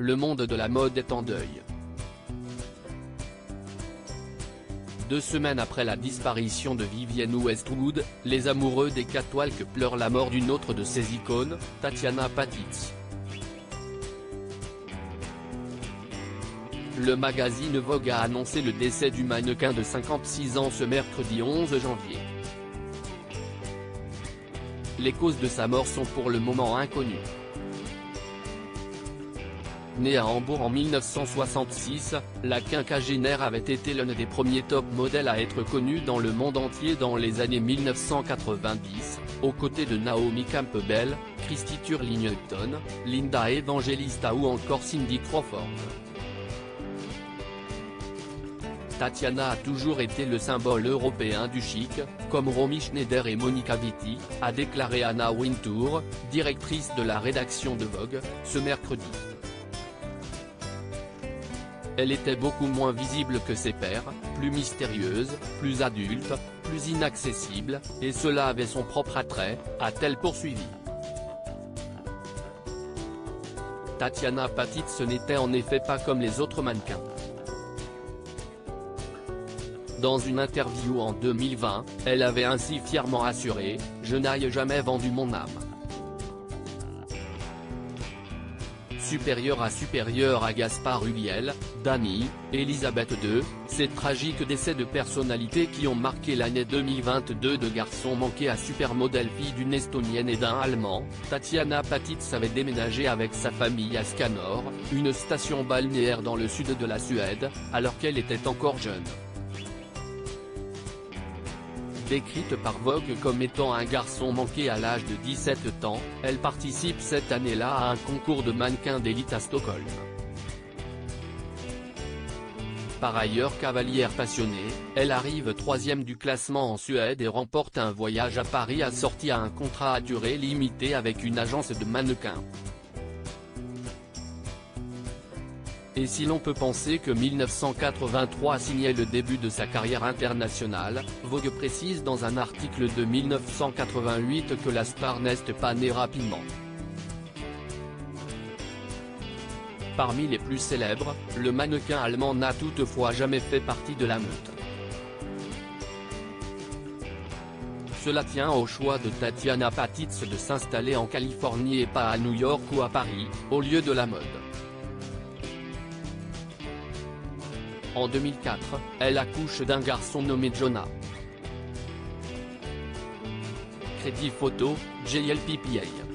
Le monde de la mode est en deuil. 2 semaines après la disparition de Vivienne Westwood, les amoureux des catwalks pleurent la mort d'une autre de ses icônes, Tatiana Patitz. Le magazine Vogue a annoncé le décès du mannequin de 56 ans ce mercredi 11 janvier. Les causes de sa mort sont pour le moment inconnues. Née à Hambourg en 1966, la quinquagénaire avait été l'un des premiers top modèles à être connue dans le monde entier dans les années 1990, aux côtés de Naomi Campbell, Christy Turlington, Linda Evangelista ou encore Cindy Crawford. Tatiana a toujours été le symbole européen du chic, comme Romy Schneider et Monica Vitti, a déclaré Anna Wintour, directrice de la rédaction de Vogue, ce mercredi. Elle était beaucoup moins visible que ses pairs, plus mystérieuse, plus adulte, plus inaccessible, et cela avait son propre attrait, a-t-elle poursuivi. Tatiana Patitz n'était en effet pas comme les autres mannequins. Dans une interview en 2020, elle avait ainsi fièrement assuré « Je n'ai jamais vendu mon âme ». Supérieure à Gaspard Ulliel, Dany, Elisabeth II, ces tragiques décès de personnalités qui ont marqué l'année 2022 de garçons manqués à supermodèle fille d'une Estonienne et d'un Allemand, Tatiana Patitz avait déménagé avec sa famille à Skanor, une station balnéaire dans le sud de la Suède, alors qu'elle était encore jeune. Décrite par Vogue comme étant un garçon manqué à l'âge de 17 ans, elle participe cette année-là à un concours de mannequins d'élite à Stockholm. Par ailleurs cavalière passionnée, elle arrive 3e du classement en Suède et remporte un voyage à Paris assorti à un contrat à durée limitée avec une agence de mannequins. Et si l'on peut penser que 1983 signait le début de sa carrière internationale, Vogue précise dans un article de 1988 que la star n'est pas née rapidement. Parmi les plus célèbres, le mannequin allemand n'a toutefois jamais fait partie de la meute. Cela tient au choix de Tatiana Patitz de s'installer en Californie et pas à New York ou à Paris, au lieu de la mode. En 2004, elle accouche d'un garçon nommé Jonah. Crédit photo, JLPPA.